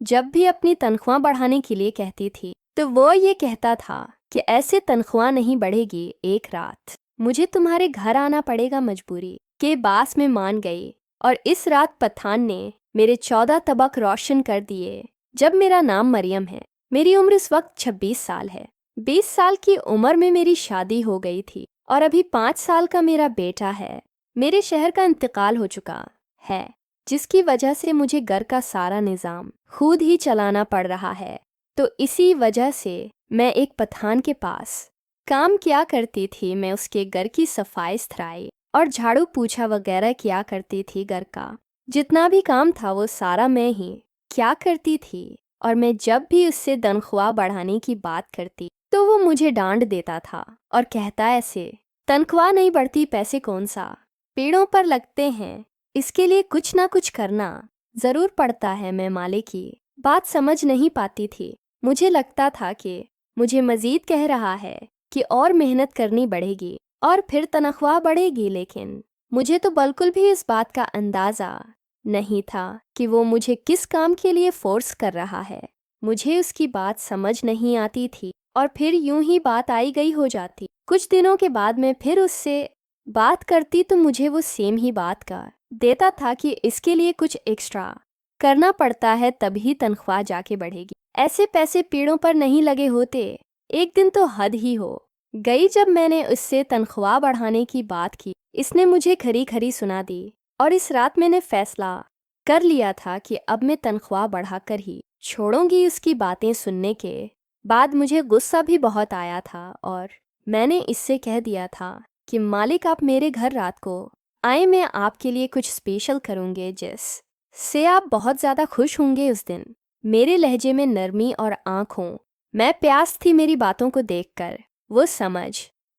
जब भी अपनी तनख्वाह बढ़ाने के लिए कहती थी तो वो ये कहता था कि ऐसे तनख्वाह नहीं बढ़ेगी एक रात, मुझे तुम्हारे घर आना पड़ेगा मजबूरी के बास में मान गई। और इस रात पठान ने मेरे 14 तबक रोशन कर दिए। जब मेरा नाम मरियम है, मेरी उम्र इस वक्त 26 साल है। 20 साल की उम्र में मेरी शादी हो गई थी और अभी 5 साल का मेरा बेटा है। मेरे शहर का इंतकाल हो चुका है, जिसकी वजह से मुझे घर का सारा निज़ाम खुद ही चलाना पड़ रहा है। तो इसी वजह से मैं एक पठान के पास काम किया करती थी। मैं उसके घर की सफाई सुथराई और झाड़ू पोछा वगैरह किया करती थी। घर का जितना भी काम था वो सारा मैं ही क्या करती थी। और मैं जब भी उससे तनख्वाह बढ़ाने की बात करती तो वो मुझे डांट देता था और कहता ऐसे तनख्वाह नहीं बढ़ती, पैसे कौन सा पेड़ों पर लगते हैं, इसके लिए कुछ ना कुछ करना ज़रूर पड़ता है। मैं मालिक की बात समझ नहीं पाती थी। मुझे लगता था कि मुझे मज़ीद कह रहा है कि और मेहनत करनी बढ़ेगी और फिर तनख्वाह बढ़ेगी, लेकिन मुझे तो बिल्कुल भी इस बात का अंदाज़ा नहीं था कि वो मुझे किस काम के लिए फोर्स कर रहा है। मुझे उसकी बात समझ नहीं आती थी और फिर यूं ही बात आई गई हो जाती। कुछ दिनों के बाद मैं फिर उससे बात करती तो मुझे वो सेम ही बात का देता था कि इसके लिए कुछ एक्स्ट्रा करना पड़ता है तभी तनख्वाह जाके बढ़ेगी, ऐसे पैसे पेड़ों पर नहीं लगे होते। एक दिन तो हद ही हो गई जब मैंने उससे तनख्वाह बढ़ाने की बात की। इसने मुझे खरी खरी सुना दी और इस रात मैंने फैसला कर लिया था कि अब मैं तनख्वाह बढ़ाकर ही छोड़ूंगी। उसकी बातें सुनने के बाद मुझे गुस्सा भी बहुत आया था और मैंने इससे कह दिया था कि मालिक आप मेरे घर रात को आए, मैं आपके लिए कुछ स्पेशल करूँगे जिस से आप बहुत ज़्यादा खुश होंगे उस दिन। मेरे लहजे में नरमी और आँखों मैं प्यास थी। मेरी बातों को देखकर वो समझ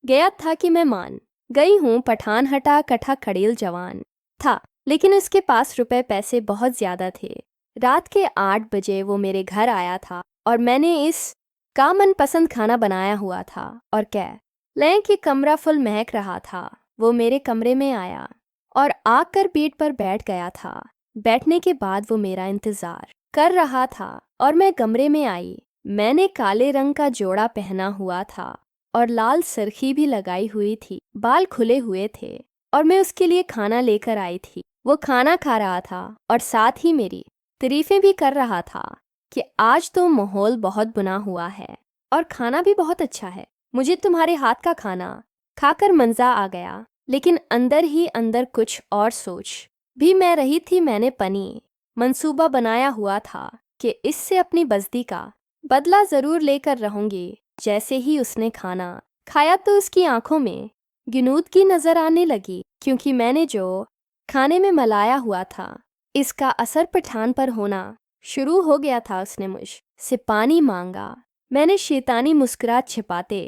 गया था कि मैं मान गई हूँ। पठान हटा कठा खड़ेल जवान था, लेकिन उसके पास रुपए पैसे बहुत ज़्यादा थे। रात के 8 बजे वो मेरे घर आया था और मैंने इस का मनपसंद खाना बनाया हुआ था और कह लें कि कमरा फुल महक रहा था। वो मेरे कमरे में आया और आकर बेड पर बैठ गया था। बैठने के बाद वो मेरा इंतज़ार कर रहा था और मैं कमरे में आई। मैंने काले रंग का जोड़ा पहना हुआ था और लाल सरखी भी लगाई हुई थी। बाल खुले हुए थे और मैं उसके लिए खाना लेकर आई थी। वो खाना खा रहा था और साथ ही मेरी तारीफें भी कर रहा था कि आज तो माहौल बहुत बुना हुआ है और खाना भी बहुत अच्छा है। मुझे तुम्हारे हाथ का खाना खाकर मज़ा आ गया, लेकिन अंदर ही अंदर कुछ और सोच भी मैं रही थी। मैंने मंसूबा बनाया हुआ था कि इससे अपनी बस्ती का बदला ज़रूर लेकर रहूंगी। जैसे ही उसने खाना खाया तो उसकी आंखों में गिनूदगी नज़र आने लगी, क्योंकि मैंने जो खाने में मिलाया हुआ था इसका असर पठान पर होना शुरू हो गया था। उसने मुझसे पानी मांगा। मैंने शैतानी मुस्कुराहट छिपाते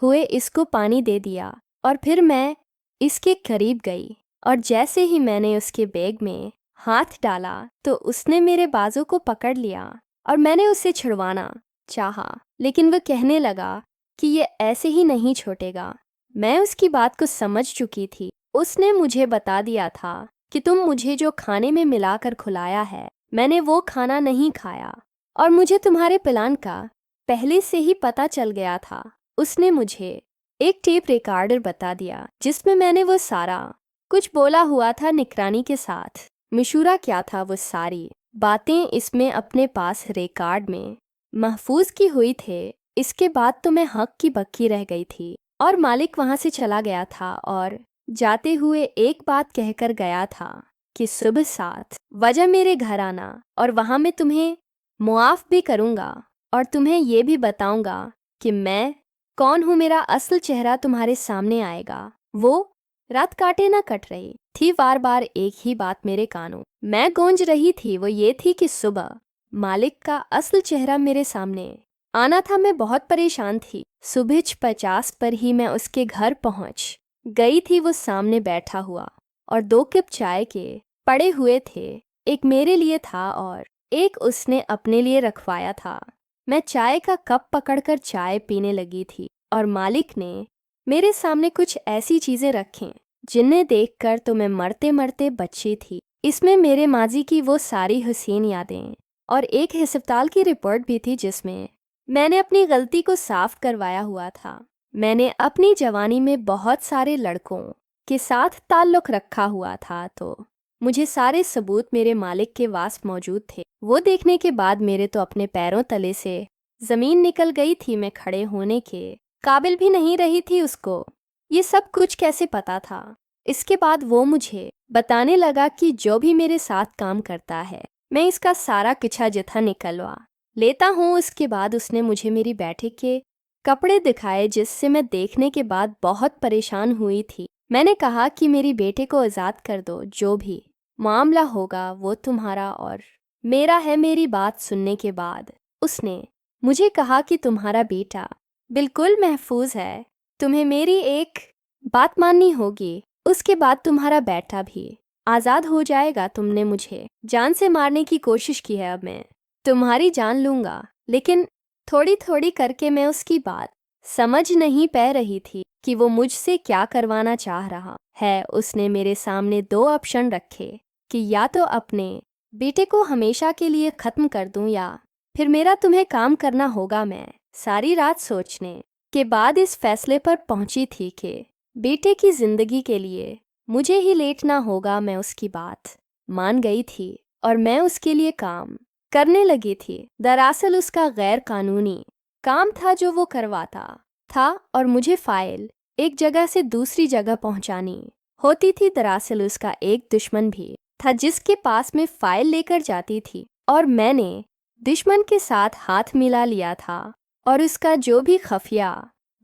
हुए इसको पानी दे दिया और फिर मैं इसके करीब गई और जैसे ही मैंने उसके बैग में हाथ डाला तो उसने मेरे बाजू को पकड़ लिया और मैंने उसे छुड़वाना चाहा, लेकिन वह कहने लगा कि ये ऐसे ही नहीं छूटेगा। मैं उसकी बात को समझ चुकी थी। उसने मुझे बता दिया था कि तुम मुझे जो खाने में मिलाकर खिलाया है मैंने वो खाना नहीं खाया और मुझे तुम्हारे प्लान का पहले से ही पता चल गया था। उसने मुझे एक टेप रिकॉर्डर बता दिया जिसमें मैंने वो सारा कुछ बोला हुआ था निगरानी के साथ। मशूरा क्या था, वो सारी बातें इसमें अपने पास रिकॉर्ड में महफूज की हुई थे। इसके बाद तो मैं हक की बक्की रह गई थी और मालिक वहाँ से चला गया था और जाते हुए एक बात कहकर गया था कि सुबह 7 बजे मेरे घर आना और वहाँ मैं तुम्हें मुआफ़ भी करूँगा और तुम्हें ये भी बताऊँगा कि मैं कौन हूँ। मेरा असल चेहरा तुम्हारे सामने आएगा। वो रात काटे ना कट रही थी, बार बार एक ही बात मेरे कानों मैं गूंज रही थी। वो ये थी कि सुबह मालिक का असल चेहरा मेरे सामने आना था। मैं बहुत परेशान थी। सुबह 50 पर ही मैं उसके घर पहुंच गई थी। वो सामने बैठा हुआ और 2 कप चाय के पड़े हुए थे। एक मेरे लिए था और एक उसने अपने लिए रखवाया था। मैं चाय का कप पकड़कर चाय पीने लगी थी और मालिक ने मेरे सामने कुछ ऐसी चीज़ें रखें जिन्हें देखकर तो मैं मरते मरते बच्ची थी। इसमें मेरे माजी की वो सारी हसीन यादें और एक अस्पताल की रिपोर्ट भी थी जिसमें मैंने अपनी गलती को साफ करवाया हुआ था। मैंने अपनी जवानी में बहुत सारे लड़कों के साथ ताल्लुक रखा हुआ था, तो मुझे सारे सबूत मेरे मालिक के पास मौजूद थे। वो देखने के बाद मेरे तो अपने पैरों तले से ज़मीन निकल गई थी। मैं खड़े होने के काबिल भी नहीं रही थी। उसको ये सब कुछ कैसे पता था? इसके बाद वो मुझे बताने लगा कि जो भी मेरे साथ काम करता है मैं इसका सारा किछा जिथा निकलवा लेता हूँ। उसके बाद उसने मुझे मेरी बैठक के कपड़े दिखाए जिससे मैं देखने के बाद बहुत परेशान हुई थी। मैंने कहा कि मेरी बेटे को आज़ाद कर दो, जो भी मामला होगा वो तुम्हारा और मेरा है। मेरी बात सुनने के बाद उसने मुझे कहा कि तुम्हारा बेटा बिल्कुल महफूज है, तुम्हें मेरी एक बात माननी होगी, उसके बाद तुम्हारा बेटा भी आज़ाद हो जाएगा। तुमने मुझे जान से मारने की कोशिश की है, अब मैं तुम्हारी जान लूँगा। लेकिन थोड़ी थोड़ी करके मैं उसकी बात समझ नहीं पा रही थी कि वो मुझसे क्या करवाना चाह रहा है। उसने मेरे सामने 2 ऑप्शन रखे कि या तो अपने बेटे को हमेशा के लिए ख़त्म कर दूं या फिर मेरा तुम्हें काम करना होगा। मैं सारी रात सोचने के बाद इस फैसले पर पहुंची थी कि बेटे की ज़िंदगी के लिए मुझे ही लेटना होगा। मैं उसकी बात मान गई थी और मैं उसके लिए काम करने लगी थी। दरअसल उसका गैर कानूनी काम था जो वो करवाता था और मुझे फाइल एक जगह से दूसरी जगह पहुंचानी होती थी। दरअसल उसका एक दुश्मन भी था जिसके पास में फाइल लेकर जाती थी और मैंने दुश्मन के साथ हाथ मिला लिया था और उसका जो भी खुफिया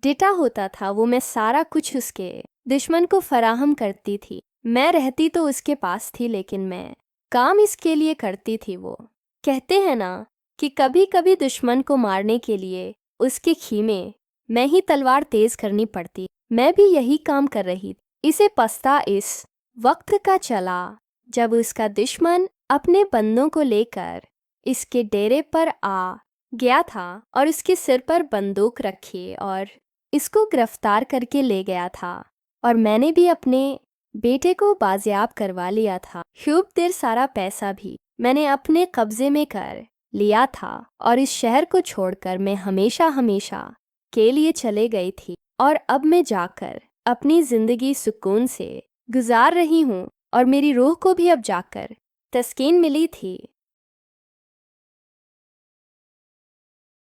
डेटा होता था वो मैं सारा कुछ उसके दुश्मन को फराहम करती थी। मैं रहती तो उसके पास थी लेकिन मैं काम इसके लिए करती थी। वो कहते हैं ना कि कभी कभी दुश्मन को मारने के लिए उसके खीमे मैं ही तलवार तेज करनी पड़ती। मैं भी यही काम कर रही थी। इसे पछता इस वक्त का चला जब उसका दुश्मन अपने बंदों को लेकर इसके डेरे पर आ गया था और उसके सिर पर बंदूक रखी और इसको गिरफ्तार करके ले गया था और मैंने भी अपने बेटे को बाजियाब करवा लिया था। खूब देर सारा पैसा भी मैंने अपने कब्जे में कर लिया था और इस शहर को छोड़कर मैं हमेशा हमेशा के लिए चले गई थी और अब मैं जाकर अपनी ज़िंदगी सुकून से गुजार रही हूँ और मेरी रूह को भी अब जाकर तस्कीन मिली थी।